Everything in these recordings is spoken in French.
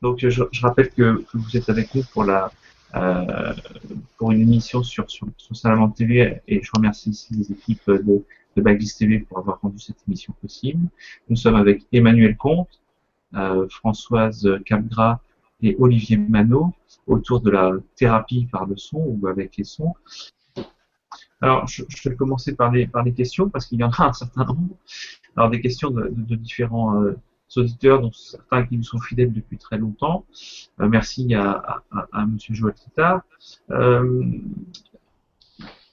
Donc, je rappelle que vous êtes avec nous euh, pour une émission sur Salamandre TV et je remercie ici les équipes de Backlist TV pour avoir rendu cette émission possible. Nous sommes avec Emmanuel Comte, Françoise Capgras et Olivier Manot autour de la thérapie par le son ou avec les sons. Alors, je vais commencer par les questions parce qu'il y en a un certain nombre. Alors, des questions de différents auditeurs, dont certains qui nous sont fidèles depuis très longtemps. Merci à Monsieur Joël Tita.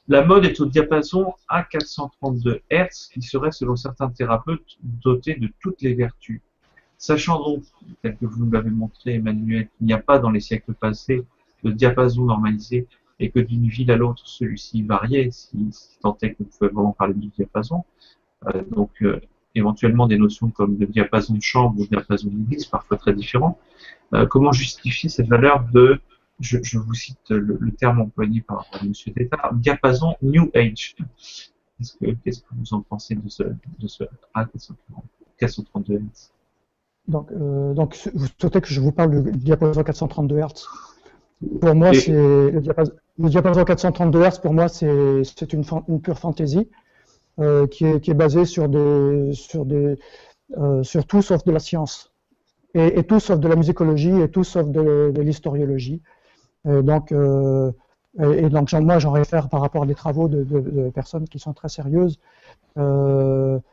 La mode est au diapason à 432 Hz, qui serait, selon certains thérapeutes, doté de toutes les vertus. Sachant donc, tel que vous nous l'avez montré, Emmanuel, qu'il n'y a pas dans les siècles passés de diapason normalisé et que d'une ville à l'autre, celui-ci variait, si tant est que vous pouvez vraiment parler du diapason. Éventuellement des notions comme le diapason de chambre ou le diapason d'église, parfois très différents. Comment justifier cette valeur de, je vous cite le terme employé par M. Teta, diapason New Age. Qu'est-ce que vous en pensez de ce A432 Hz? Donc, vous souhaitez que je vous parle du diapason 432 Hz. Pour moi, c'est le diapason 432 Hz. Pour moi, c'est une pure fantaisie qui est basée sur tout sauf de la science et tout sauf de la musicologie et tout sauf de l'historiologie. Donc, moi, j'en réfère par rapport à des travaux de personnes qui sont très sérieuses, qui ont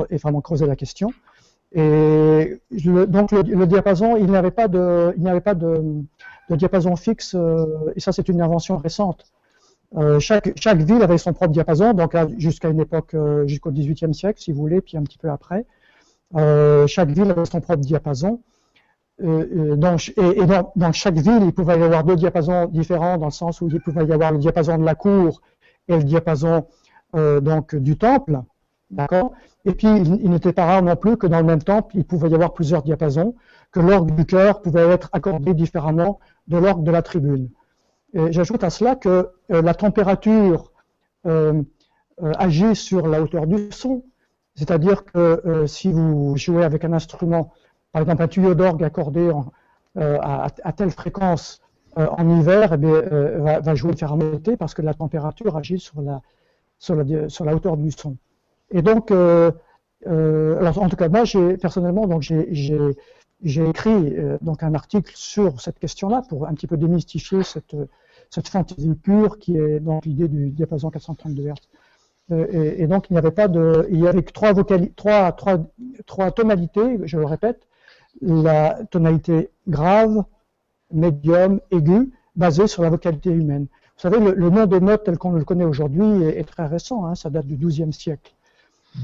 vraiment creusé la question. Et donc le diapason, il n'y avait pas de diapason fixe, et ça c'est une invention récente. Chaque ville avait son propre diapason, donc jusqu'à une époque, jusqu'au XVIIIe siècle, si vous voulez, puis un petit peu après. Chaque ville avait son propre diapason. Dans chaque ville, il pouvait y avoir deux diapasons différents, dans le sens où il pouvait y avoir le diapason de la cour et le diapason du temple. D'accord. Et puis, il n'était pas rare non plus que dans le même temple, il pouvait y avoir plusieurs diapasons, que l'orgue du chœur pouvait être accordé différemment de l'orgue de la tribune. J'ajoute à cela que la température agit sur la hauteur du son, c'est-à-dire que si vous jouez avec un instrument, par exemple un tuyau d'orgue accordé à telle fréquence en hiver, va jouer différemment l'été parce que la température agit sur la hauteur du son. Et donc, alors en tout cas, moi, personnellement, j'ai écrit un article sur cette question-là pour un petit peu démystifier cette fantaisie pure qui est donc l'idée du diapason 432 Hz. Et donc, il y avait trois tonalités, je le répète, la tonalité grave, médium, aiguë, basée sur la vocalité humaine. Vous savez, le nom de note tel qu'on le connaît aujourd'hui est très récent, hein, ça date du XIIe siècle.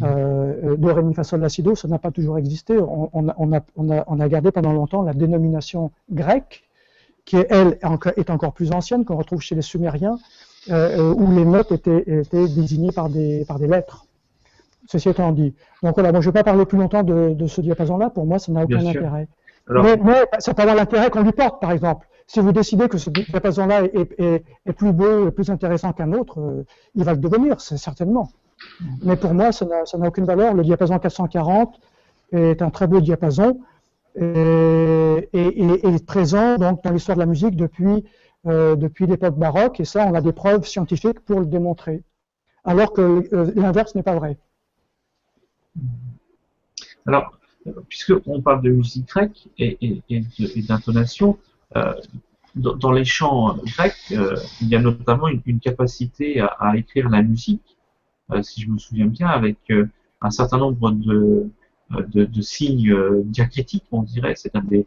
Do, ré, mi, fa, sol, la, si, do, ça n'a pas toujours existé. On a gardé pendant longtemps la dénomination grecque, qui elle est encore plus ancienne, qu'on retrouve chez les Sumériens, où les notes étaient désignées par des lettres. Ceci étant dit. Donc voilà, moi je ne vais pas parler plus longtemps de ce diapason-là. Pour moi, ça n'a aucun intérêt. Alors, mais ça peut avoir l'intérêt qu'on lui porte, par exemple. Si vous décidez que ce diapason-là est plus beau et plus intéressant qu'un autre, il va le devenir, c'est certainement. Mais pour moi, ça n'a aucune valeur. Le diapason 440 est un très beau diapason et est présent donc, dans l'histoire de la musique depuis l'époque baroque. Et ça, on a des preuves scientifiques pour le démontrer. Alors que l'inverse n'est pas vrai. Alors, puisqu'on parle de musique grecque et d'intonation, dans les chants grecs, il y a notamment une capacité à écrire la musique, si je me souviens bien, avec un certain nombre de signes diacritiques, on dirait, c'est-à-dire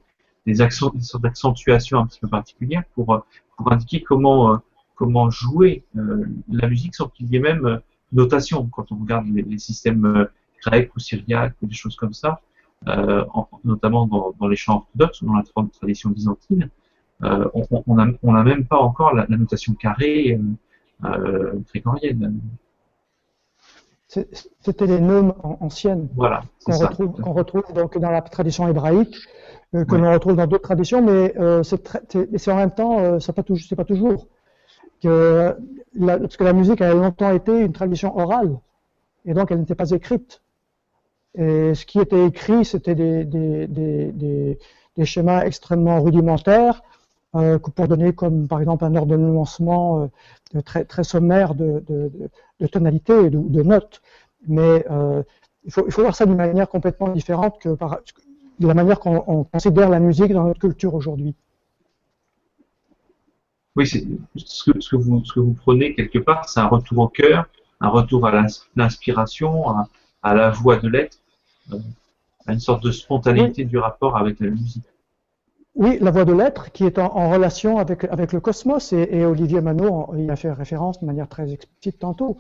des sortes d'accentuations un petit peu particulières pour indiquer comment jouer la musique sans qu'il y ait même notation. Quand on regarde les systèmes grecs ou syriaques ou des choses comme ça, notamment dans les chants orthodoxes ou dans la tradition byzantine, on n'a même pas encore la notation carrée grégorienne. C'était les neumes anciennes qu'on retrouve donc dans la tradition hébraïque, que l'on retrouve dans d'autres traditions, mais c'est en même temps, c'est pas toujours. Parce que la musique a longtemps été une tradition orale, et donc elle n'était pas écrite. Et ce qui était écrit, c'était des schémas extrêmement rudimentaires pour donner comme par exemple un ordonnancement très sommaire de tonalité ou de notes. Mais il faut voir ça d'une manière complètement différente que de la manière qu'on considère la musique dans notre culture aujourd'hui. Oui, ce que vous prenez quelque part, c'est un retour au cœur, un retour à l'inspiration, à la voix de l'être, à une sorte de spontanéité du rapport avec la musique. Oui, la voix de l'être qui est en relation avec le cosmos, et Olivier Manot y a fait référence de manière très explicite tantôt,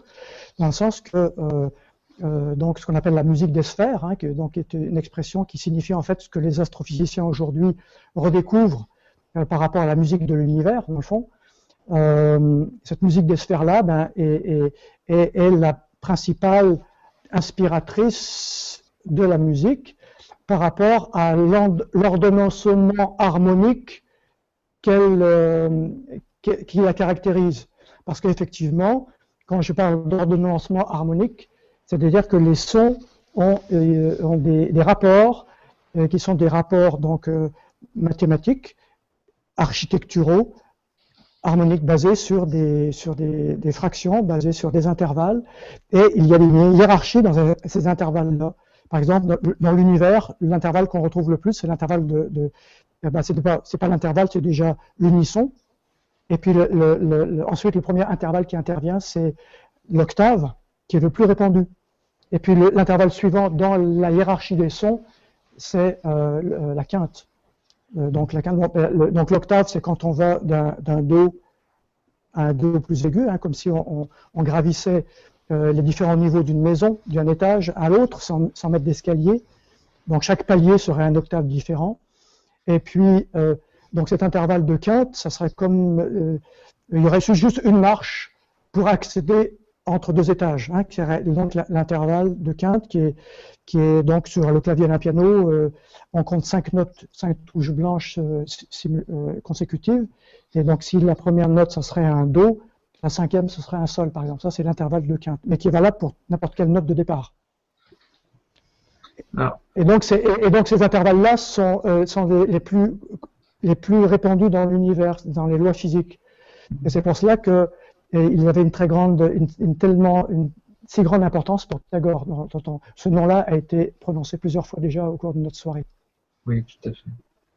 dans le sens que donc ce qu'on appelle la musique des sphères, hein, donc est une expression qui signifie en fait ce que les astrophysiciens aujourd'hui redécouvrent par rapport à la musique de l'univers, dans le fond. Cette musique des sphères-là est la principale inspiratrice de la musique par rapport à l'ordonnancement harmonique qui la caractérise. Parce qu'effectivement, quand je parle d'ordonnancement harmonique, c'est-à-dire que les sons ont des rapports qui sont des rapports donc mathématiques, architecturaux, harmoniques basés sur des fractions, basés sur des intervalles, et il y a une hiérarchie dans ces intervalles-là. Par exemple, dans l'univers, l'intervalle qu'on retrouve le plus, c'est l'intervalle c'est pas l'intervalle, c'est déjà l'unisson. Et puis ensuite, le premier intervalle qui intervient, c'est l'octave, qui est le plus répandu. Et puis l'intervalle suivant dans la hiérarchie des sons, c'est la quinte. Donc l'octave, c'est quand on va d'un do à un do plus aigu, hein, comme si on gravissait les différents niveaux d'une maison, d'un étage à l'autre, sans mettre d'escalier. Donc chaque palier serait un octave différent. Et puis, donc cet intervalle de quinte, ça serait comme il y aurait juste une marche pour accéder entre deux étages, hein, qui serait donc l'intervalle de quinte qui est donc sur le clavier d'un piano, on compte 5 notes, 5 touches blanches consécutives. Et donc si la première note, ça serait un do, la cinquième, ce serait un sol, par exemple. Ça, c'est l'intervalle de quinte, mais qui est valable pour n'importe quelle note de départ. Et donc ces intervalles-là sont les plus répandus dans l'univers, dans les lois physiques. Et c'est pour cela que il avait une si grande importance pour Pythagore. Ce nom-là a été prononcé plusieurs fois déjà au cours de notre soirée. Oui, tout à fait.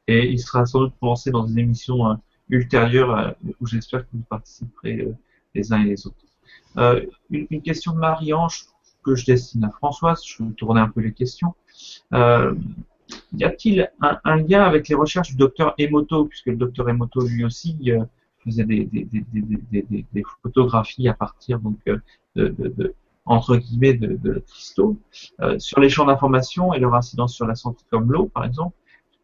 Et il sera sans doute prononcé dans des émissions ultérieures où j'espère que vous participerez les uns et les autres. Une question de Marie-Ange que je destine à Françoise, je vais tourner un peu les questions. Y a-t-il un lien avec les recherches du docteur Emoto, puisque le docteur Emoto lui aussi faisait des photographies à partir donc entre guillemets de cristaux sur les champs d'information et leur incidence sur la santé comme l'eau par exemple.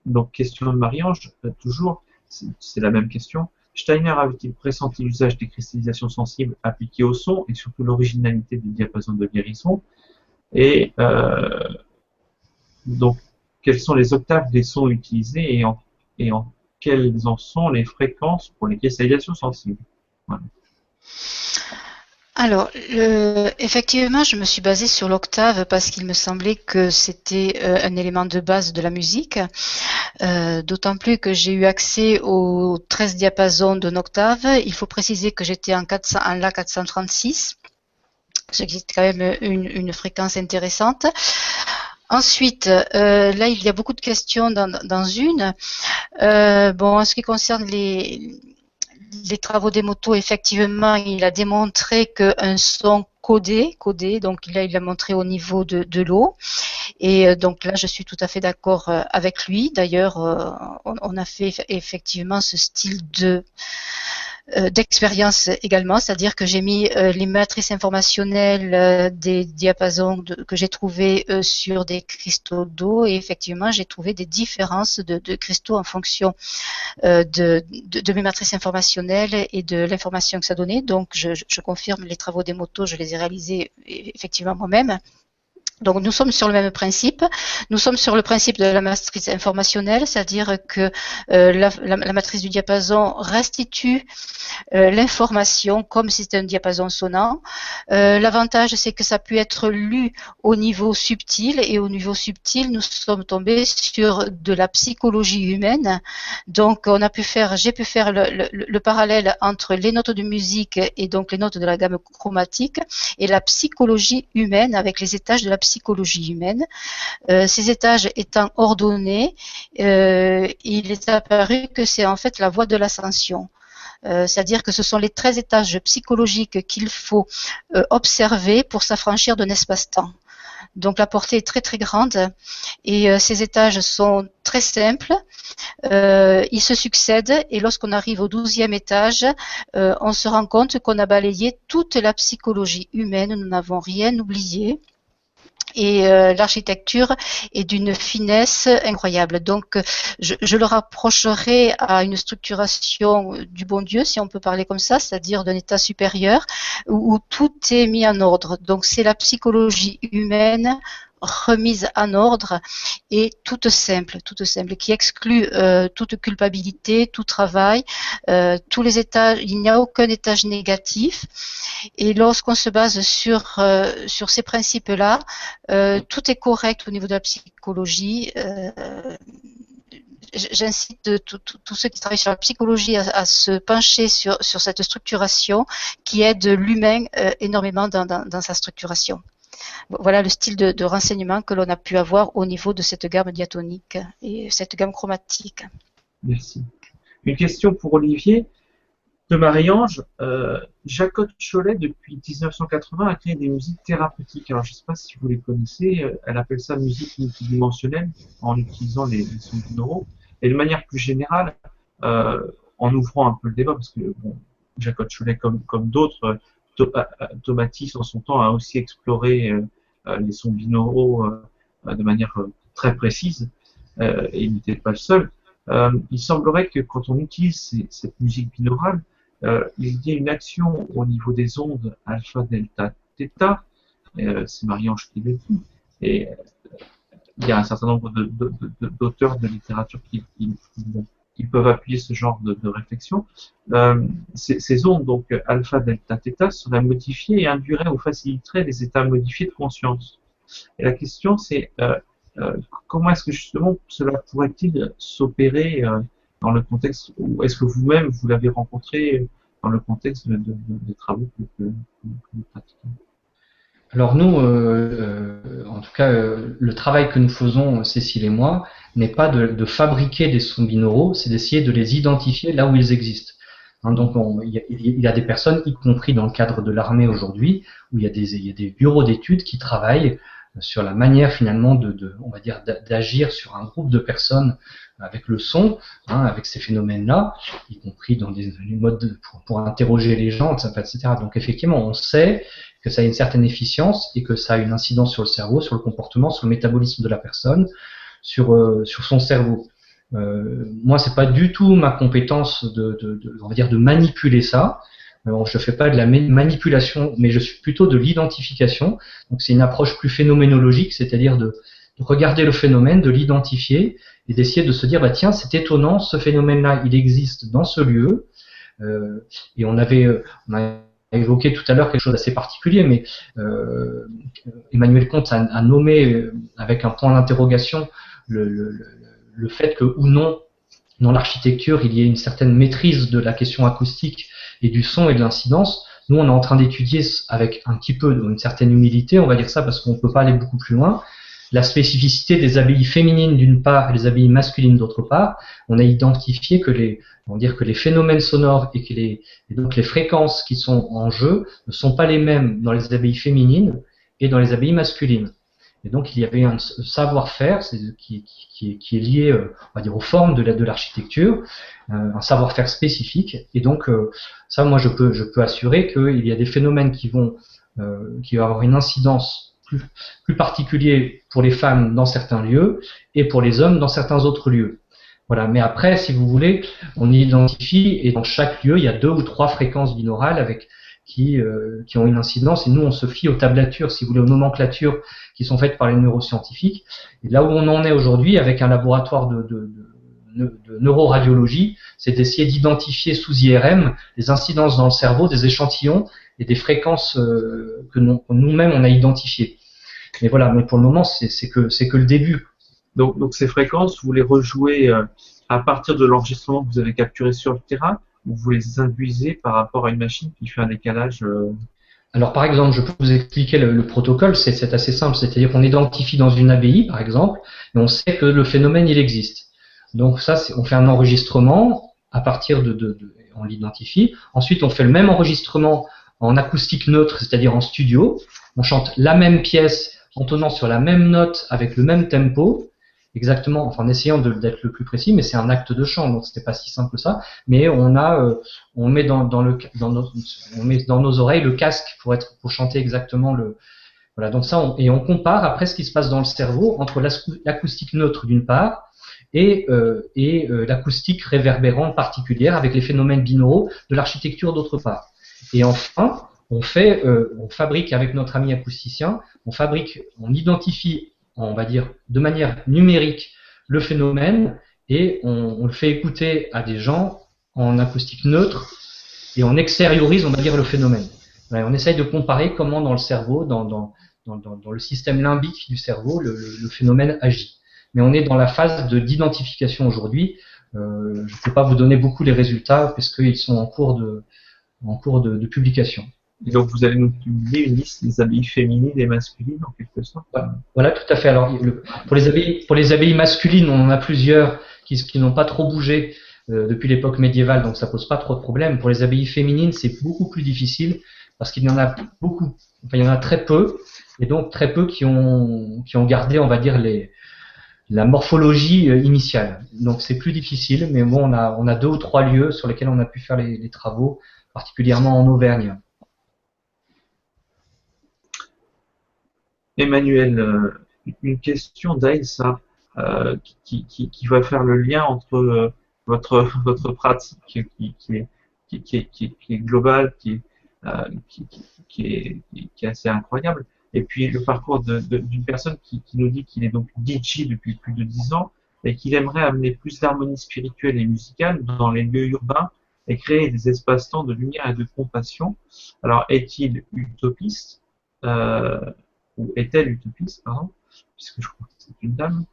Donc question de Marie-Ange, toujours, c'est la même question. Steiner avait-il pressenti l'usage des cristallisations sensibles appliquées au son et surtout l'originalité des diapasons de guérison? Et donc, quelles sont les octaves des sons utilisés et en quelles en sont les fréquences pour les cristallisations sensibles? Voilà. Alors, effectivement, je me suis basée sur l'octave parce qu'il me semblait que c'était un élément de base de la musique, d'autant plus que j'ai eu accès aux 13 diapasons d'un octave. Il faut préciser que j'étais en La 436, ce qui est quand même une fréquence intéressante. Ensuite, là, il y a beaucoup de questions dans une. En ce qui concerne les travaux d'Emoto, effectivement, il a démontré qu'un son codé, donc là, il l'a montré au niveau de l'eau. Et donc là, je suis tout à fait d'accord avec lui. D'ailleurs, on a fait effectivement ce style d'expérience également, c'est-à-dire que j'ai mis les matrices informationnelles des diapasons que j'ai trouvés sur des cristaux d'eau, et effectivement j'ai trouvé des différences de cristaux en fonction de mes matrices informationnelles et de l'information que ça donnait. Donc je confirme, les travaux d'Emoto, je les ai réalisés effectivement moi-même. Donc nous sommes sur le même principe, nous sommes sur le principe de la matrice informationnelle, c'est-à-dire que la matrice du diapason restitue l'information comme si c'était un diapason sonnant. L'avantage, c'est que ça peut être lu au niveau subtil, et au niveau subtil, nous sommes tombés sur de la psychologie humaine. Donc j'ai pu faire le parallèle entre les notes de musique et donc les notes de la gamme chromatique et la psychologie humaine avec les étages de la psychologie humaine. Ces étages étant ordonnés, il est apparu que c'est en fait la voie de l'ascension. C'est-à-dire que ce sont les 13 étages psychologiques qu'il faut observer pour s'affranchir d'un espace-temps. Donc la portée est très très grande et ces étages sont très simples, ils se succèdent et lorsqu'on arrive au 12e étage, on se rend compte qu'on a balayé toute la psychologie humaine, nous n'avons rien oublié. Et l'architecture est d'une finesse incroyable. Donc, je le rapprocherai à une structuration du bon Dieu, si on peut parler comme ça, c'est-à-dire d'un état supérieur, où tout est mis en ordre. Donc, c'est la psychologie humaine remise en ordre et toute simple, qui exclut toute culpabilité, tout travail, tous les étages, il n'y a aucun étage négatif. Et lorsqu'on se base sur ces principes-là, tout est correct au niveau de la psychologie. J'incite tous ceux qui travaillent sur la psychologie à se pencher sur cette structuration qui aide l'humain énormément dans sa structuration. Voilà le style de renseignement que l'on a pu avoir au niveau de cette gamme diatonique et cette gamme chromatique. Merci. Une question pour Olivier de Marie-Ange. Jacotte Cholet, depuis 1980, a créé des musiques thérapeutiques. Alors, je ne sais pas si vous les connaissez. Elle appelle ça musique multidimensionnelle en utilisant les sons binauraux. Et de manière plus générale, en ouvrant un peu le débat, parce que bon, Jacotte Cholet, comme d'autres, Tomatis, en son temps, a aussi exploré les sons binauraux de manière très précise, et il n'était pas le seul. Il semblerait que quand on utilise cette musique binaurale, il y ait une action au niveau des ondes alpha, delta, theta. C'est Marie-Ange qui le dit. Et il y a un certain nombre d'auteurs de littérature qui peuvent appuyer ce genre de réflexion. Ces ondes, donc alpha, delta, theta, seraient modifiées et induiraient ou faciliteraient les états modifiés de conscience. Et la question, c'est comment est-ce que justement cela pourrait-il s'opérer dans le contexte, ou est-ce que vous-même vous l'avez rencontré dans le contexte des travaux que vous pratiquez? Alors nous, en tout cas, le travail que nous faisons, Cécile et moi, n'est pas de fabriquer des sons binauraux, c'est d'essayer de les identifier là où ils existent. Hein, donc il y a des personnes, y compris dans le cadre de l'armée aujourd'hui, où il y a des bureaux d'études qui travaillent sur la manière finalement on va dire, d'agir sur un groupe de personnes avec le son, hein, avec ces phénomènes-là, y compris dans des modes pour interroger les gens, etc. Donc effectivement, on sait que ça a une certaine efficience et que ça a une incidence sur le cerveau, sur le comportement, sur le métabolisme de la personne, sur son cerveau. Moi, c'est pas du tout ma compétence on va dire, de manipuler ça. Je ne fais pas de la manipulation, mais je suis plutôt de l'identification. Donc c'est une approche plus phénoménologique, c'est-à-dire de regarder le phénomène, de l'identifier et d'essayer de se dire, bah tiens, c'est étonnant, ce phénomène-là, il existe dans ce lieu. Et on a évoqué tout à l'heure quelque chose d'assez particulier, mais Emmanuel Comte a nommé avec un point d'interrogation le fait que ou non, dans l'architecture, il y ait une certaine maîtrise de la question acoustique et du son et de l'incidence. Nous, on est en train d'étudier avec un petit peu, une certaine humilité, on va dire ça parce qu'on ne peut pas aller beaucoup plus loin, la spécificité des abbayes féminines d'une part et des abbayes masculines d'autre part. On a identifié que les phénomènes sonores et donc les fréquences qui sont en jeu ne sont pas les mêmes dans les abbayes féminines et dans les abbayes masculines. Et donc il y avait un savoir-faire qui est lié, on va dire, aux formes de l'architecture, un savoir-faire spécifique. Et donc ça, moi, je peux assurer qu'il y a des phénomènes qui vont avoir une incidence plus particulière pour les femmes dans certains lieux et pour les hommes dans certains autres lieux. Voilà. Mais après, si vous voulez, on identifie et dans chaque lieu, il y a 2 ou 3 fréquences binaurales qui ont une incidence, et nous on se fie aux tablatures, si vous voulez, aux nomenclatures qui sont faites par les neuroscientifiques. Et là où on en est aujourd'hui avec un laboratoire de neuroradiologie, c'est d'essayer d'identifier sous IRM les incidences dans le cerveau des échantillons et des fréquences que nous-mêmes on a identifiées. Mais voilà, mais pour le moment c'est que le début. Donc ces fréquences, vous les rejouez à partir de l'enregistrement que vous avez capturé sur le terrain, ou vous les induisez par rapport à une machine qui fait un décalage Alors par exemple, je peux vous expliquer le protocole, c'est assez simple, c'est-à-dire qu'on identifie dans une ABI par exemple, et on sait que le phénomène il existe. Donc ça, on fait un enregistrement à partir on l'identifie. Ensuite, on fait le même enregistrement en acoustique neutre, c'est-à-dire en studio. On chante la même pièce en tenant sur la même note avec le même tempo, exactement, enfin en essayant d'être le plus précis, mais c'est un acte de chant, donc c'était pas si simple que ça. Mais on met dans nos oreilles le casque pour chanter exactement voilà. Donc ça, on compare après ce qui se passe dans le cerveau entre l'acoustique neutre d'une part et l'acoustique réverbérante particulière avec les phénomènes binauraux de l'architecture d'autre part. Et enfin, on fabrique avec notre ami acousticien, on identifie, on va dire, de manière numérique le phénomène et on le fait écouter à des gens en acoustique neutre et on extériorise, on va dire, le phénomène. Voilà, on essaye de comparer comment dans le cerveau, dans le système limbique du cerveau, le phénomène agit. Mais on est dans la phase d'identification aujourd'hui. Je ne peux pas vous donner beaucoup les résultats puisqu'ils sont en cours de publication. Et donc vous allez nous publier une liste des abbayes féminines et masculines en quelque sorte. Voilà, tout à fait. Alors pour les abbayes masculines, on en a plusieurs qui n'ont pas trop bougé depuis l'époque médiévale, donc ça pose pas trop de problèmes. Pour les abbayes féminines, c'est beaucoup plus difficile parce qu'il y en a beaucoup, enfin il y en a très peu, et donc très peu qui ont gardé, on va dire, la morphologie initiale. Donc c'est plus difficile, mais bon, on a 2 ou 3 lieux sur lesquels on a pu faire les travaux, particulièrement en Auvergne. Emmanuel, une question d'Aïssa qui va faire le lien entre votre pratique qui est globale, qui est assez incroyable, et puis le parcours d'une personne qui nous dit qu'il est donc DJ depuis plus de 10 ans et qu'il aimerait amener plus d'harmonie spirituelle et musicale dans les lieux urbains et créer des espaces-temps de lumière et de compassion. Alors, est-il utopiste ou est-elle utopiste, pardon, puisque je crois que c'est une dame.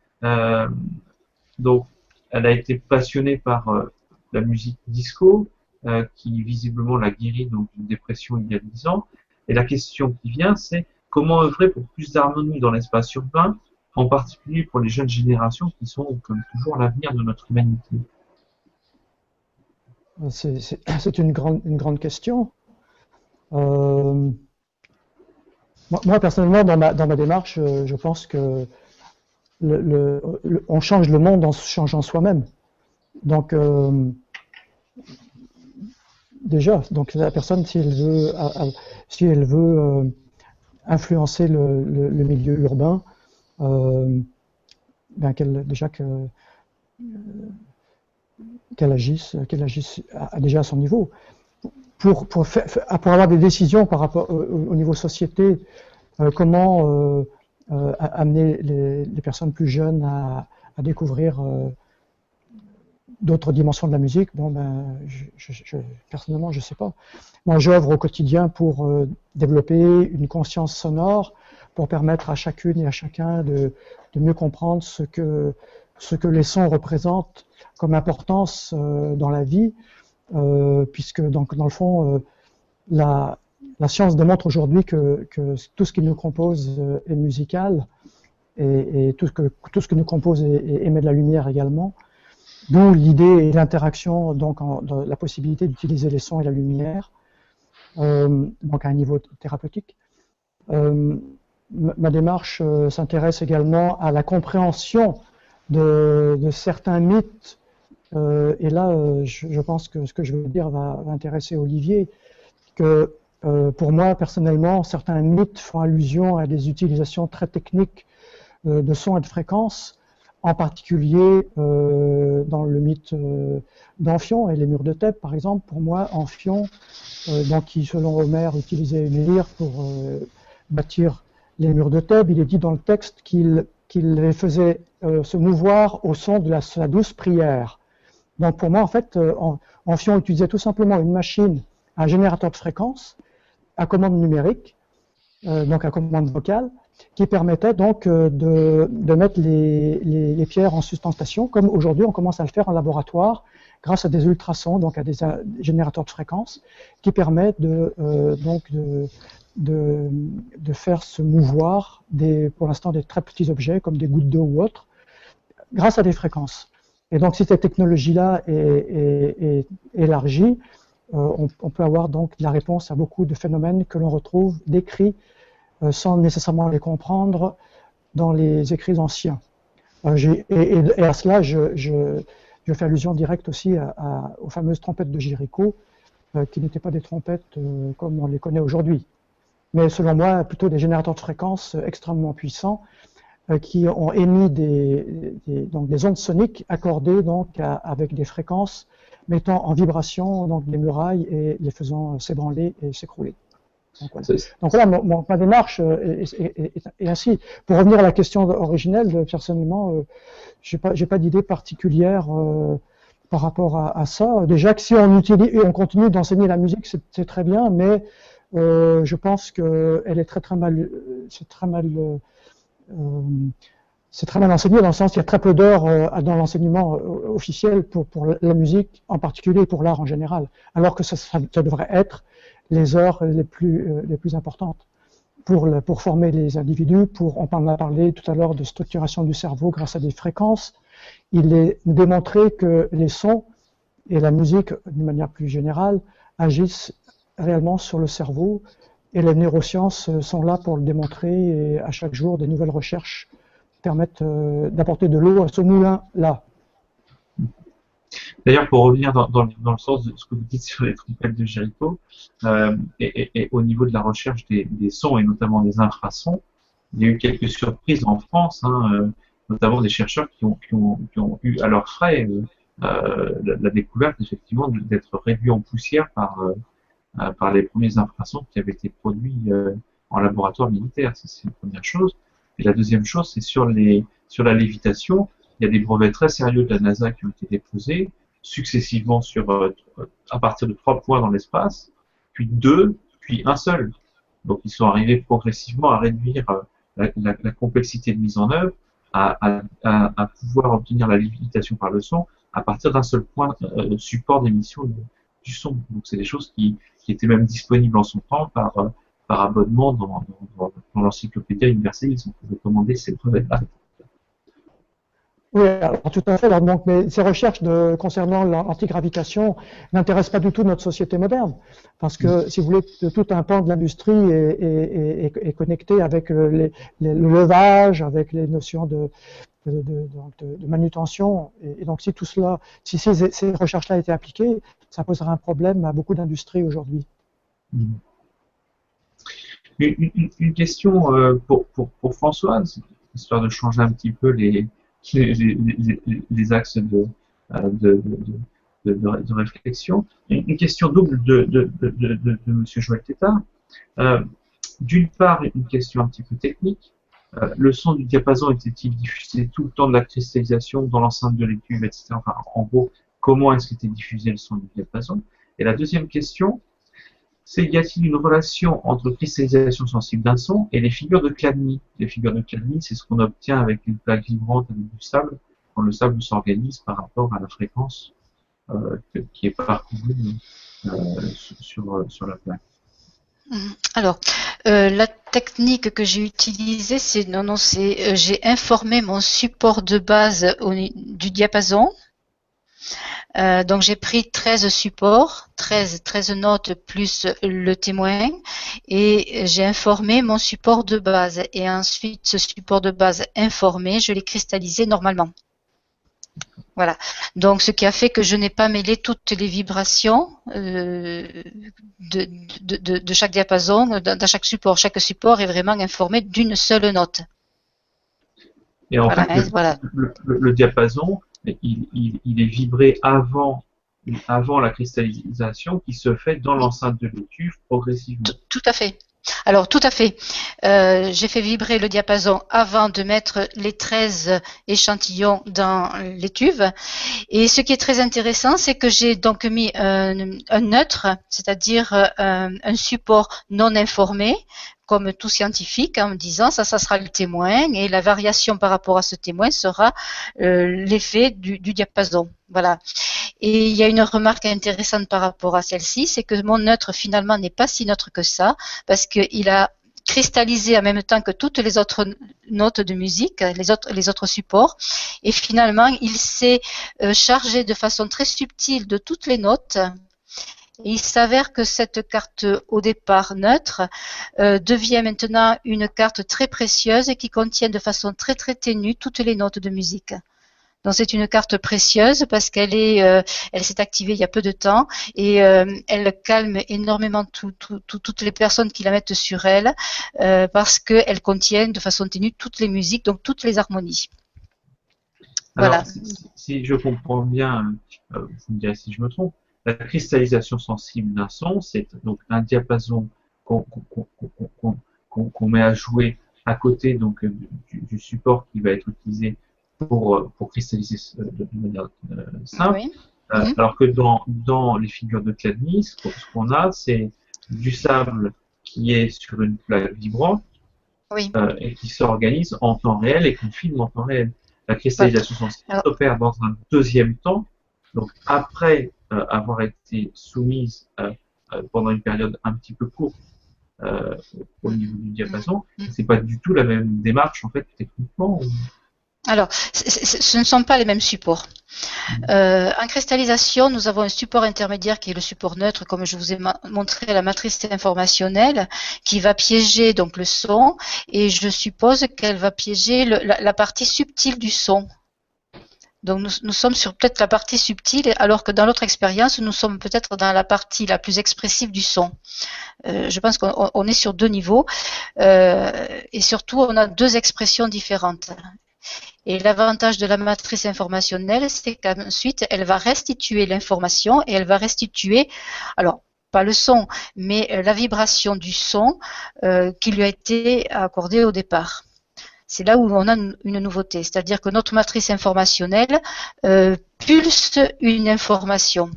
Donc, elle a été passionnée par la musique disco, qui visiblement l'a guérie donc d'une dépression il y a 10 ans. Et la question qui vient, c'est comment œuvrer pour plus d'harmonie dans l'espace urbain, en particulier pour les jeunes générations qui sont, comme toujours, l'avenir de notre humanité. C'est une grande question. Moi, personnellement, dans ma démarche, je pense que on change le monde en se changeant soi-même. Donc, déjà, donc la personne, si elle veut influencer le milieu urbain, ben qu'elle agisse déjà à son niveau. Pour avoir des décisions par rapport au niveau société, comment amener les personnes plus jeunes à découvrir d'autres dimensions de la musique, bon ben, personnellement, je sais pas. Moi, j'œuvre au quotidien pour développer une conscience sonore, pour permettre à chacune et à chacun de mieux comprendre ce que les sons représentent comme importance dans la vie, puisque donc dans le fond, la science démontre aujourd'hui que tout ce qui nous compose est musical, et tout ce que nous compose émet de la lumière également. D'où l'idée et l'interaction, donc la possibilité d'utiliser les sons et la lumière, donc à un niveau thérapeutique. Ma démarche s'intéresse également à la compréhension de certains mythes, et là, je pense que ce que je veux dire va intéresser Olivier, que pour moi, personnellement, certains mythes font allusion à des utilisations très techniques de sons et de fréquences, en particulier dans le mythe d'Amphion et les murs de Thèbes, par exemple. Pour moi, Amphion, donc qui selon Homère utilisait une lyre pour bâtir les murs de Thèbes, il est dit dans le texte qu'il les faisait se mouvoir au son de sa douce prière. Donc pour moi, en fait, Amphion utilisait tout simplement une machine, un générateur de fréquences, à commande numérique, donc à commande vocale, qui permettait donc de mettre les pierres en sustentation, comme aujourd'hui on commence à le faire en laboratoire, grâce à des ultrasons, donc à des générateurs de fréquences, qui permettent de faire se mouvoir pour l'instant des très petits objets, comme des gouttes d'eau ou autres, grâce à des fréquences. Et donc si cette technologie-là est élargie, on peut avoir donc la réponse à beaucoup de phénomènes que l'on retrouve décrits sans nécessairement les comprendre dans les écrits anciens. Et à cela, je fais allusion directe aussi aux fameuses trompettes de Jéricho, qui n'étaient pas des trompettes comme on les connaît aujourd'hui, mais selon moi plutôt des générateurs de fréquences extrêmement puissants qui ont émis donc des ondes soniques accordées donc avec des fréquences mettant en vibration donc des murailles et les faisant s'ébranler et s'écrouler. Donc voilà, ma démarche est ainsi. Pour revenir à la question originelle, personnellement, j'ai pas d'idée particulière par rapport à ça. Déjà que si on continue d'enseigner la musique, c'est très bien, mais je pense que elle est très mal, c'est très mal enseigné dans le sens qu'il y a très peu d'heures dans l'enseignement officiel pour la musique en particulier et pour l'art en général, alors que ça devrait être les heures les plus importantes pour former les individus. On en a parlé tout à l'heure de structuration du cerveau grâce à des fréquences. Il est démontré que les sons et la musique, d'une manière plus générale, agissent réellement sur le cerveau, et les neurosciences sont là pour le démontrer, et à chaque jour, des nouvelles recherches permettent d'apporter de l'eau à ce moulin-là. D'ailleurs, pour revenir dans le sens de ce que vous dites sur les trompettes de Jéricho, et au niveau de la recherche des sons, et notamment des infrasons, il y a eu quelques surprises en France, notamment des chercheurs qui ont eu à leurs frais la découverte, effectivement, d'être réduits en poussière par les premiers infrasons qui avaient été produits en laboratoire militaire. Ça, c'est une première chose. Et la deuxième chose, c'est sur la lévitation. Il y a des brevets très sérieux de la NASA qui ont été déposés successivement à partir de 3 points dans l'espace, puis 2, puis un seul. Donc ils sont arrivés progressivement à réduire la complexité de mise en œuvre, à pouvoir obtenir la lévitation par le son à partir d'un seul point support d'émission du son. Donc c'est des choses qui étaient même disponibles en son temps par abonnement dans l'encyclopédia Universalis. On pouvait commander ces brevets-là. Oui, alors, tout à fait. Alors, donc, mais ces recherches concernant l'antigravitation n'intéressent pas du tout notre société moderne, parce que, si vous voulez, tout un pan de l'industrie est connecté avec le levage, avec les notions de manutention, et donc si ces recherches-là étaient appliquées, ça poserait un problème à beaucoup d'industries aujourd'hui. Une question pour Françoise, histoire de changer un petit peu les axes de réflexion. Une question double de M. Joël Tétart. D'une part, une question un petit peu technique. Le son du diapason était-il diffusé tout le temps de la cristallisation dans l'enceinte de l'écuve, etc. Enfin, en gros, comment est-ce qu'était diffusé le son du diapason? Et la deuxième question, c'est y a-t-il une relation entre cristallisation sensible d'un son et les figures de Chladni? Les figures de Chladni, c'est ce qu'on obtient avec une plaque vibrante avec du sable, quand le sable s'organise par rapport à la fréquence qui est parcourue sur la plaque. Alors, la technique que j'ai utilisée, j'ai informé mon support de base du diapason. Donc j'ai pris 13 supports, 13 notes plus le témoin, et j'ai informé mon support de base. Et ensuite, ce support de base informé, je l'ai cristallisé normalement. Voilà. Donc ce qui a fait que je n'ai pas mêlé toutes les vibrations de chaque diapason, dans chaque support. Chaque support est vraiment informé d'une seule note. Et en Voilà, fait, voilà. le diapason, il est vibré avant la cristallisation qui se fait dans Oui, l'enceinte de l'étuve progressivement. tout à fait. Alors, tout à fait. J'ai fait vibrer le diapason avant de mettre les 13 échantillons dans l'étuve. Et ce qui est très intéressant, c'est que j'ai donc mis un neutre, c'est-à-dire un support non informé, comme tout scientifique, en me disant ça sera le témoin, et la variation par rapport à ce témoin sera l'effet du diapason. Voilà. Et il y a une remarque intéressante par rapport à celle-ci, c'est que mon neutre finalement n'est pas si neutre que ça, parce qu'il a cristallisé en même temps que toutes les autres notes de musique, les autres supports, et finalement il s'est chargé de façon très subtile de toutes les notes. Et il s'avère que cette carte au départ neutre devient maintenant une carte très précieuse et qui contient de façon très très ténue toutes les notes de musique. Donc c'est une carte précieuse parce qu'elle elle s'est activée il y a peu de temps et elle calme énormément toutes les personnes qui la mettent sur elle parce qu'elle contient de façon ténue toutes les musiques, donc toutes les harmonies. Alors, Voilà. si je comprends bien, vous me direz si je me trompe, la cristallisation sensible d'un son, c'est donc un diapason qu'on met à jouer à côté donc du support qui va être utilisé pour cristalliser de manière simple. Oui. Alors que dans les figures de Chladni, ce qu'on a, c'est du sable qui est sur une plaque vibrante Oui. et qui s'organise en temps réel et qu'on filme en temps réel. La cristallisation sensible s'opère dans un deuxième temps, donc après avoir été soumise pendant une période un petit peu courte au niveau du diapason. C'est pas du tout la même démarche en fait techniquement. Alors, ce ne sont pas les mêmes supports. En cristallisation, nous avons un support intermédiaire qui est le support neutre, comme je vous ai montré la matrice informationnelle, qui va piéger donc le son, et je suppose qu'elle va piéger la partie subtile du son. Donc nous sommes sur peut-être la partie subtile, alors que dans l'autre expérience, nous sommes peut-être dans la partie la plus expressive du son. Je pense qu'on est sur deux niveaux, et surtout on a deux expressions différentes. Et l'avantage de la matrice informationnelle, c'est qu'ensuite, elle va restituer l'information et elle va restituer, alors, pas le son, mais la vibration du son qui lui a été accordée au départ. C'est là où on a une nouveauté, c'est-à-dire que notre matrice informationnelle pulse une information.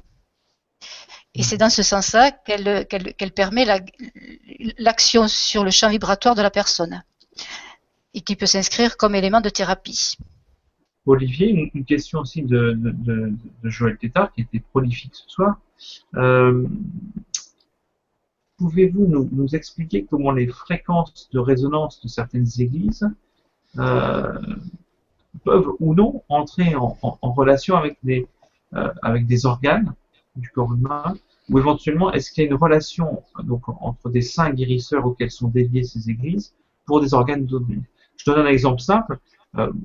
Et c'est dans ce sens-là qu'elle permet l'action sur le champ vibratoire de la personne et qui peut s'inscrire comme élément de thérapie. Olivier, une question aussi de Joël Tétard, qui était prolifique ce soir. Pouvez-vous nous expliquer comment les fréquences de résonance de certaines églises peuvent ou non entrer en relation avec des organes du corps humain, ou éventuellement est-ce qu'il y a une relation donc, entre des saints guérisseurs auxquels sont dédiées ces églises pour des organes donnés? Je donne un exemple simple. Dans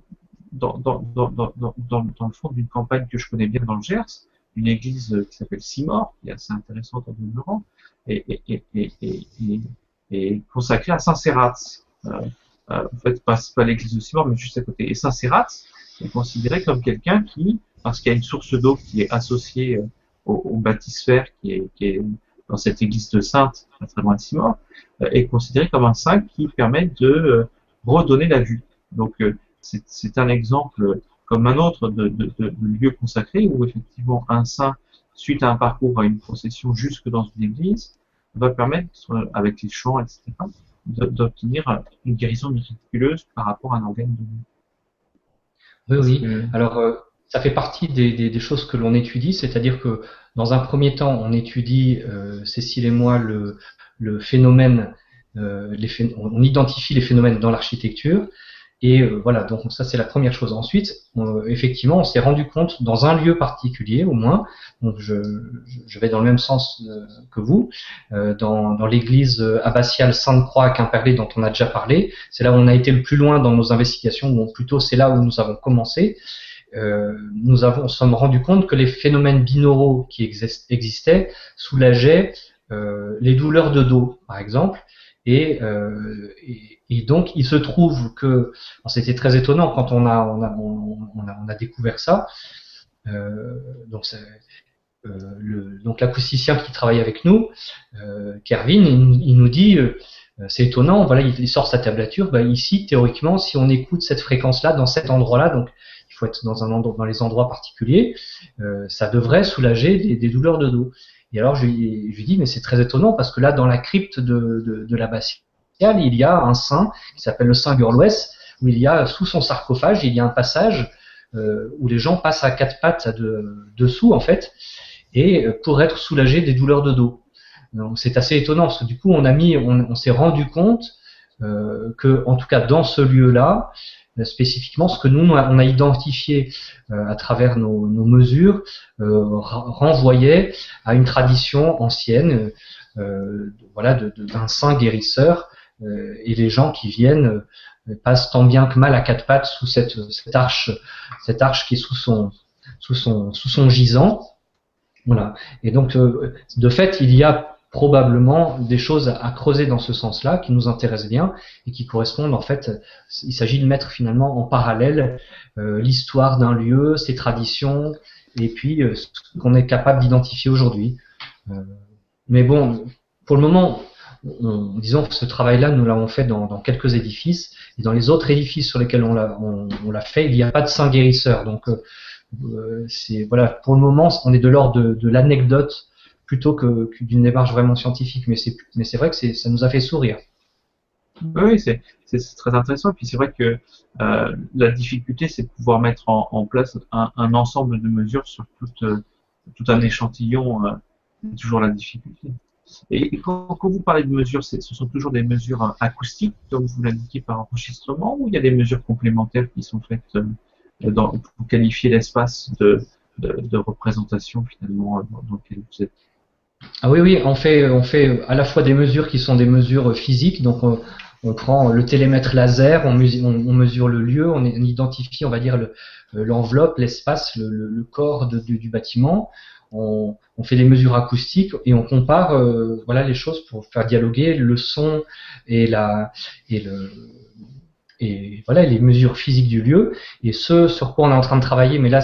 le fond d'une campagne que je connais bien dans le Gers, une église qui s'appelle Simor, qui est assez intéressante en demeurant, et consacrée à Saint-Cérat. En fait, pas l'église de Simor, mais juste à côté. Et Saint-Cérat est considéré comme quelqu'un qui, parce qu'il y a une source d'eau qui est associée au baptisphère qui est dans cette église de Sainte, pas très loin de Simor, est considéré comme un saint qui permet de redonner la vue. Donc, c'est un exemple comme un autre de lieu consacré où effectivement un saint, suite à un parcours, à une procession jusque dans une église, va permettre, avec les chants, etc., d'obtenir une guérison miraculeuse par rapport à un organe donné. Oui. Alors, ça fait partie des choses que l'on étudie, c'est-à-dire que dans un premier temps, on étudie, Cécile et moi, le phénomène, on identifie les phénomènes dans l'architecture. Et voilà, donc ça c'est la première chose. Ensuite, effectivement, on s'est rendu compte dans un lieu particulier, au moins, donc je vais dans le même sens que vous, dans l'église abbatiale Sainte-Croix à Quimperlé dont on a déjà parlé. C'est là où on a été le plus loin dans nos investigations, ou plutôt c'est là où nous avons commencé. On s'est rendu compte que les phénomènes binauraux qui existaient soulageaient les douleurs de dos, par exemple. Et donc, il se trouve que, c'était très étonnant quand on a découvert ça. Donc, donc l'acousticien qui travaille avec nous, Kervin, il nous dit, c'est étonnant, voilà, il sort sa tablature. Bah, ici, théoriquement, si on écoute cette fréquence-là dans cet endroit-là, donc il faut être dans les endroits particuliers, ça devrait soulager des douleurs de dos. Et alors je lui dis, mais c'est très étonnant parce que là, dans la crypte de l'abbatiale, il y a un saint qui s'appelle le saint Gurloès, où il y a sous son sarcophage, il y a un passage où les gens passent à quatre pattes dessous en fait, et pour être soulagés des douleurs de dos. Donc c'est assez étonnant parce que du coup on s'est rendu compte que en tout cas dans ce lieu-là, spécifiquement ce que nous on a identifié à travers nos mesures renvoyait à une tradition ancienne, voilà, d'un saint guérisseur, et les gens qui viennent passent tant bien que mal à quatre pattes sous cette arche qui est sous son gisant. Voilà. Et donc de fait il y a probablement des choses à creuser dans ce sens-là qui nous intéressent bien et qui correspondent en fait. Il s'agit de mettre finalement en parallèle l'histoire d'un lieu, ses traditions et puis ce qu'on est capable d'identifier aujourd'hui. Mais bon, pour le moment, disons que ce travail-là, nous l'avons fait dans quelques édifices et dans les autres édifices sur lesquels on l'a fait, il n'y a pas de saint guérisseur. Donc voilà, pour le moment, on est de l'ordre de l'anecdote plutôt que d'une démarche vraiment scientifique, mais c'est vrai que ça nous a fait sourire. Oui, c'est très intéressant. Et puis c'est vrai que la difficulté, c'est de pouvoir mettre en place un ensemble de mesures sur tout un échantillon. C'est toujours la difficulté. Et quand vous parlez de mesures, ce sont toujours des mesures acoustiques, comme vous l'indiquez par enregistrement, ou il y a des mesures complémentaires qui sont faites pour qualifier l'espace de représentation finalement dans lequel vous êtes? Ah oui, on fait à la fois des mesures qui sont des mesures physiques, donc on prend le télémètre laser, on mesure le lieu, on identifie, on va dire, l'enveloppe, l'espace, le corps du bâtiment, on fait des mesures acoustiques et on compare voilà les choses pour faire dialoguer le son et voilà les mesures physiques du lieu, et ce sur quoi on est en train de travailler, mais là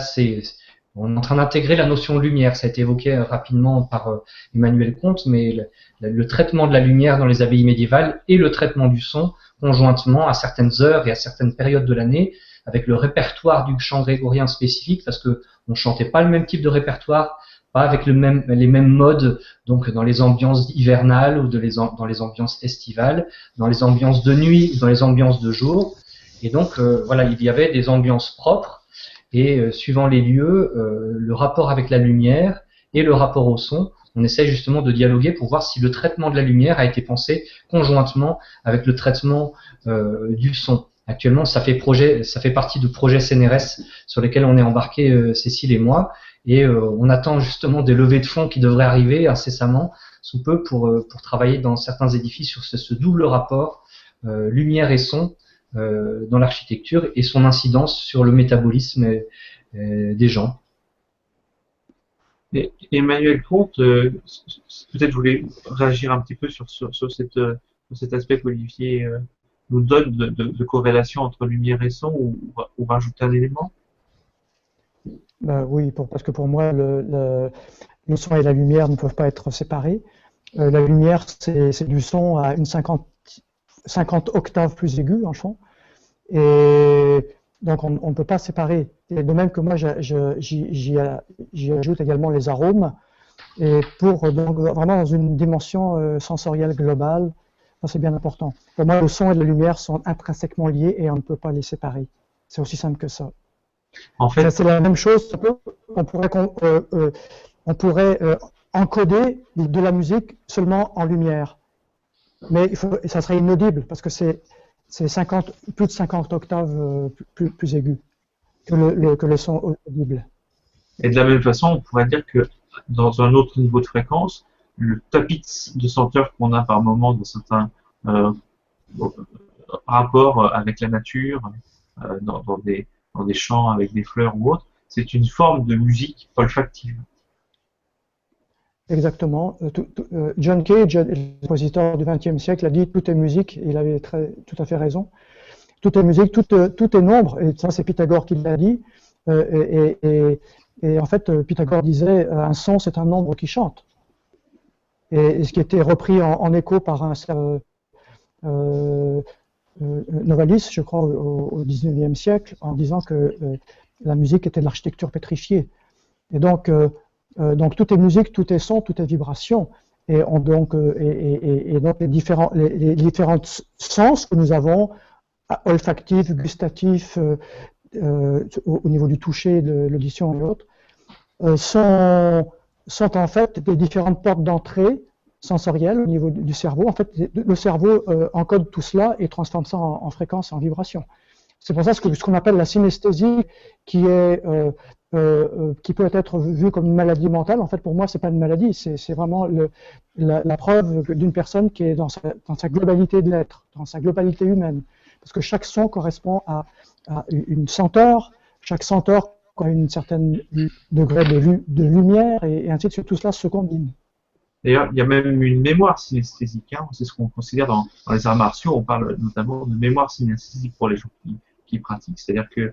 on est en train d'intégrer la notion de lumière. Ça a été évoqué rapidement par Emmanuel Comte, mais le traitement de la lumière dans les abbayes médiévales et le traitement du son conjointement à certaines heures et à certaines périodes de l'année, avec le répertoire du chant grégorien spécifique, parce que on chantait pas le même type de répertoire, pas avec les mêmes modes, donc dans les ambiances hivernales ou dans les ambiances estivales, dans les ambiances de nuit ou dans les ambiances de jour. Et donc voilà, il y avait des ambiances propres. Et suivant les lieux, le rapport avec la lumière et le rapport au son, on essaie justement de dialoguer pour voir si le traitement de la lumière a été pensé conjointement avec le traitement du son. Actuellement, ça fait partie de projets CNRS sur lesquels on est embarqué, Cécile et moi, et on attend justement des levées de fonds qui devraient arriver incessamment sous peu pour travailler dans certains édifices sur ce double rapport lumière et son dans l'architecture et son incidence sur le métabolisme des gens. Et Emmanuel Comte, peut-être vous voulez réagir un petit peu sur cet aspect qu'Olivier nous donne de corrélation entre lumière et son, ou rajouter un élément? Oui, parce que pour moi, le son et la lumière ne peuvent pas être séparés. La lumière, c'est du son à une 50 octaves plus aigu en chant. Et donc, on ne peut pas séparer. Et de même que moi, j'y ajoute également les arômes. Et donc, vraiment dans une dimension sensorielle globale, c'est bien important. Pour moi, le son et la lumière sont intrinsèquement liés et on ne peut pas les séparer. C'est aussi simple que ça. En fait, c'est la même chose. On pourrait encoder de la musique seulement en lumière. Mais ça serait inaudible parce que c'est plus de 50 octaves plus aigu que le son audible. Et de la même façon, on pourrait dire que dans un autre niveau de fréquence, le tapis de senteur qu'on a par moment dans certains rapports avec la nature, dans des champs avec des fleurs ou autres, c'est une forme de musique olfactive. exactement. John Cage, le compositeur du XXe siècle, a dit tout est musique, et il avait tout à fait raison. Tout est musique, tout est nombre, et ça c'est Pythagore qui l'a dit. Et en fait, Pythagore disait un son c'est un nombre qui chante. Et ce qui était repris en écho par un Novalis, je crois, au XIXe siècle, en disant que la musique était de l'architecture pétrifiée. Et donc tout est musique, tout est son, tout est vibration. Et donc les différents sens que nous avons, olfactif, gustatif, au niveau du toucher, de l'audition et autres, sont en fait des différentes portes d'entrée sensorielles au niveau du cerveau. En fait, le cerveau encode tout cela et transforme ça en fréquence et en vibration. C'est pour ça ce qu'on appelle la synesthésie, qui peut être vue comme une maladie mentale. En fait, pour moi, c'est pas une maladie, c'est vraiment la preuve d'une personne qui est dans sa globalité de l'être, dans sa globalité humaine. Parce que chaque son correspond à une senteur, chaque senteur a une certaine degré de lumière, et ainsi de suite. Tout cela se combine. D'ailleurs, il y a même une mémoire synesthésique. Hein. C'est ce qu'on considère dans les arts martiaux. On parle notamment de mémoire synesthésique pour les gens qui pratiquent. C'est-à-dire que,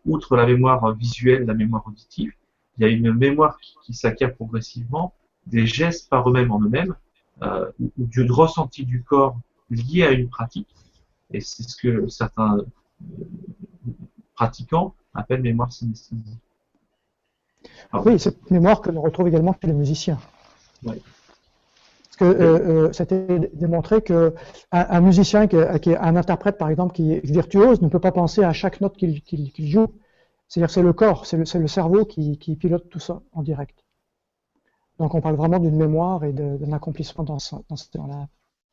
outre la mémoire visuelle, la mémoire auditive, il y a une mémoire qui s'acquiert progressivement des gestes par eux-mêmes en eux-mêmes, ou du ressenti du corps lié à une pratique. Et c'est ce que certains pratiquants appellent mémoire synesthésique. Alors, oui, cette mémoire que l'on retrouve également chez les musiciens. Ouais. Parce que c'était démontré qu'un musicien qui est un interprète, par exemple, qui est virtuose, ne peut pas penser à chaque note qu'il joue. C'est-à-dire que c'est le corps, c'est le cerveau qui pilote tout ça en direct. Donc on parle vraiment d'une mémoire et d'un accomplissement dans ce temps-là.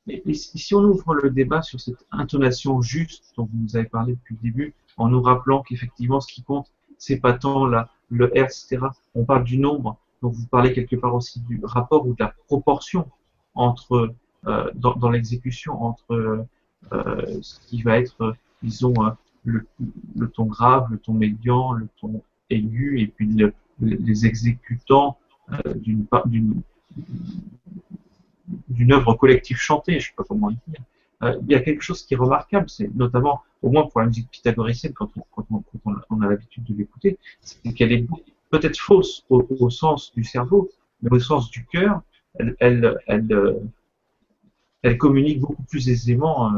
Et si on ouvre le débat sur cette intonation juste dont vous nous avez parlé depuis le début, en nous rappelant qu'effectivement ce qui compte, c'est pas tant le hertz, etc. On parle du nombre, donc vous parlez quelque part aussi du rapport ou de la proportion entre dans l'exécution entre ce qui va être, disons, le ton grave, le ton médian, le ton aigu, et puis les exécutants d'une œuvre collective chantée, je ne sais pas comment le dire. Il y a quelque chose qui est remarquable, c'est notamment, au moins pour la musique pythagoricienne, quand on a l'habitude de l'écouter, c'est qu'elle est peut-être fausse au sens du cerveau, mais au sens du cœur, elle communique beaucoup plus aisément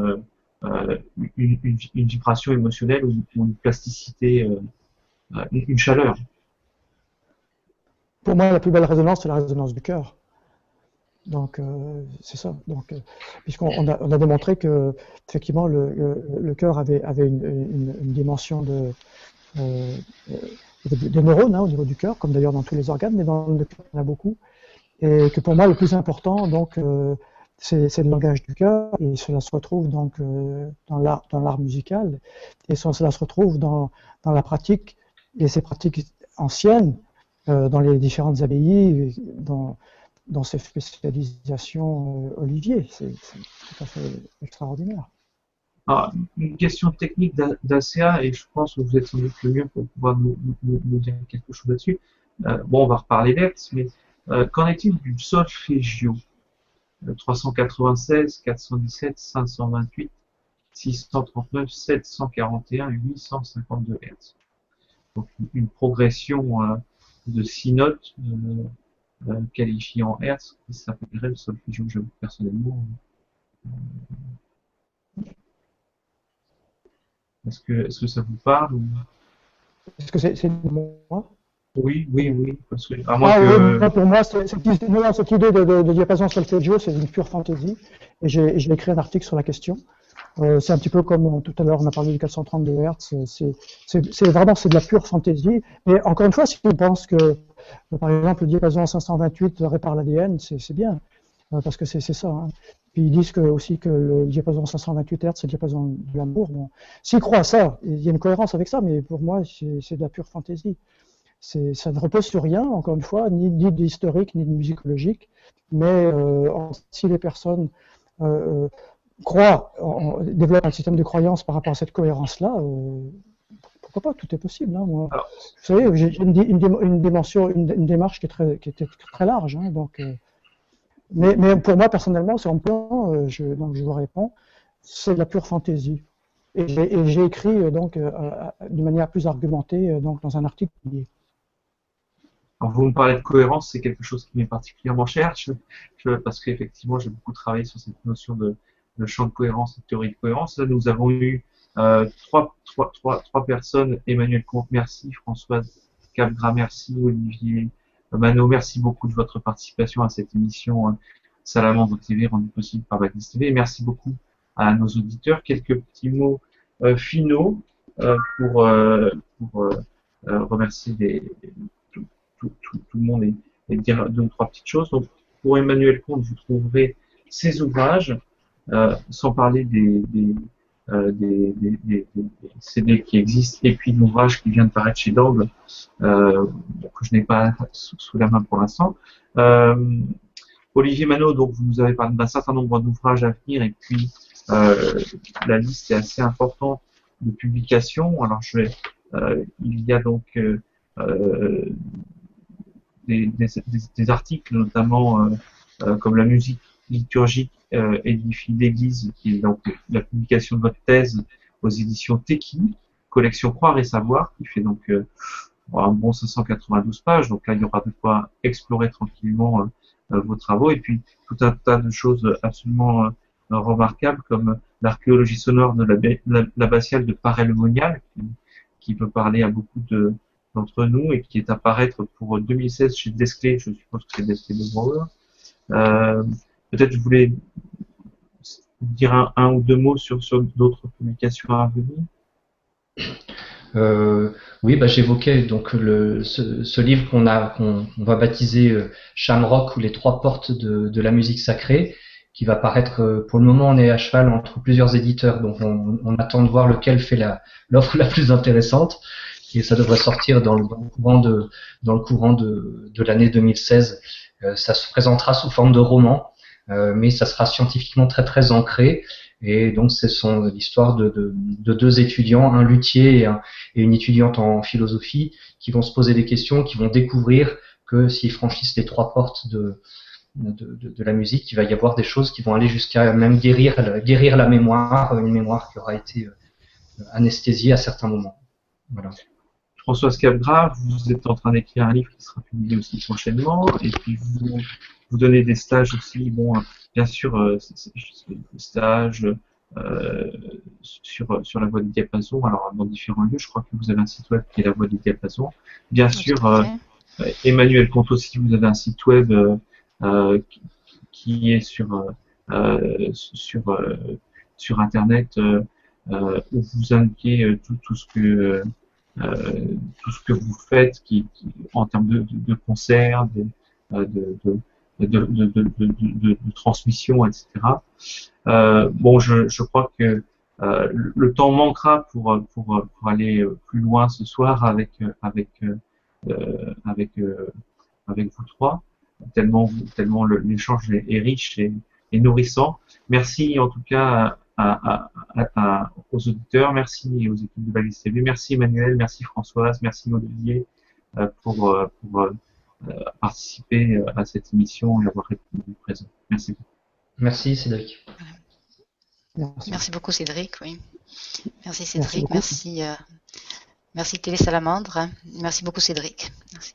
une vibration émotionnelle ou une plasticité, une chaleur. Pour moi, la plus belle résonance, c'est la résonance du cœur. Donc, c'est ça. Donc, puisqu'on a démontré que, effectivement, le cœur avait une dimension des neurones, hein, au niveau du cœur, comme d'ailleurs dans tous les organes, mais dans le cœur, il y en a beaucoup. Et que pour moi, le plus important, donc, c'est le langage du cœur, et cela se retrouve donc dans l'art musical, et cela se retrouve dans la pratique, et ces pratiques anciennes, dans les différentes abbayes, dans ces spécialisations Olivier. C'est tout à fait extraordinaire. Alors, une question technique d'ACA, et je pense que vous êtes sans doute le mieux pour pouvoir nous dire quelque chose là-dessus. Bon, on va reparler d'hertz, mais qu'en est-il du solfeggio? 396, 417, 528, 639, 741, 852 Hz. Donc une progression de 6 notes qualifiée en Hertz qui s'appellerait le solfeggio. J'avoue personnellement. Est-ce que ça vous parle ou... Est-ce que c'est moi? Oui. Parce que, à moins que... oui, pour moi, cette idée de diapason solfeggio, c'est une pure fantaisie. Et j'ai écrit un article sur la question. C'est un petit peu comme tout à l'heure, on a parlé du 432 Hz. C'est vraiment de la pure fantaisie. Mais encore une fois, si on pense que, par exemple, le diapason 528 répare l'ADN, c'est bien. Parce que c'est ça. Hein. Puis ils disent aussi que le diapason 528 Hz, c'est le diapason de l'amour. Bon. S'ils croient à ça, il y a une cohérence avec ça, mais pour moi, c'est de la pure fantaisie. Ça ne repose sur rien, encore une fois, ni d'historique, ni de musicologique, mais si les personnes développent un système de croyance par rapport à cette cohérence-là, pourquoi pas, tout est possible. Hein, moi. Alors, Vous savez, j'ai une dimension, une démarche qui était très large. Hein, donc, mais pour moi, personnellement, sur un plan, donc je vous réponds, c'est de la pure fantaisie. Et j'ai écrit donc de manière plus argumentée donc dans un article publié. alors vous me parlez de cohérence, c'est quelque chose qui m'est particulièrement cher, parce qu'effectivement, j'ai beaucoup travaillé sur cette notion de champ de cohérence et de théorie de cohérence. Là, nous avons eu trois personnes. Emmanuel Comte, merci. Françoise Capgras, merci. Olivier Manot, merci beaucoup de votre participation à cette émission Salamandre TV, rendue possible par Baptiste TV. Et merci beaucoup à nos auditeurs. Quelques petits mots finaux pour remercier tout le monde et dire deux ou trois petites choses. Donc, pour Emmanuel Comte, vous trouverez ses ouvrages, sans parler des CD qui existent, et puis l'ouvrage qui vient de paraître chez Doble, que je n'ai pas sous la main pour l'instant. Olivier Manot, donc vous nous avez parlé d'un certain nombre d'ouvrages à venir, et puis la liste est assez importante de publications. Alors il y a donc des articles, notamment comme la musique liturgique édifie l'Église, qui est donc la publication de votre thèse aux éditions Teki, collection Croire et Savoir, qui fait donc un bon 592 pages. Donc là, il y aura de quoi explorer tranquillement vos travaux, et puis tout un tas de choses absolument remarquables, comme l'archéologie sonore de l'abbatiale de Paray-le-Monial, qui peut parler à beaucoup d'entre nous, et qui est à paraître pour 2016 chez Desclés. Je suppose que c'est Desclés de Brouwer. Peut-être je voulais dire un ou deux mots sur d'autres publications à venir. Oui, j'évoquais donc ce livre qu'on va baptiser Shamrock, ou les trois portes de la musique sacrée, qui va paraître, pour le moment on est à cheval entre plusieurs éditeurs, donc on attend de voir lequel fait l'offre la plus intéressante, et ça devrait sortir dans le courant de l'année 2016. Ça se présentera sous forme de roman, mais ça sera scientifiquement très très ancré. Et donc ce sont l'histoire de deux étudiants, un luthier et une étudiante en philosophie, qui vont se poser des questions, qui vont découvrir que s'ils franchissent les trois portes de la musique, il va y avoir des choses qui vont aller jusqu'à même guérir la mémoire, une mémoire qui aura été anesthésiée à certains moments. Voilà. Françoise Capgras, vous êtes en train d'écrire un livre qui sera publié aussi prochainement, et puis vous donnez des stages aussi, bon, bien sûr, stages sur la voie des diapasons, alors dans différents lieux. Je crois que vous avez un site web qui est la voie des diapasons. Bien sûr, Emmanuel Comte aussi, vous avez un site web qui est sur Internet, où vous indiquez tout ce que vous faites, en termes de concerts, de transmission, etc. Bon, je crois que le temps manquera pour aller plus loin ce soir avec vous trois, tellement l'échange est riche et nourrissant. Merci en tout cas aux auditeurs, merci aux équipes de Baptiste TV, merci Emmanuel, merci Françoise, merci Olivier pour participer à cette émission et avoir répondu présent. Merci beaucoup. Merci Cédric. Merci beaucoup Cédric, oui. Merci Cédric, merci Télé Salamandre. Merci beaucoup Cédric. Merci.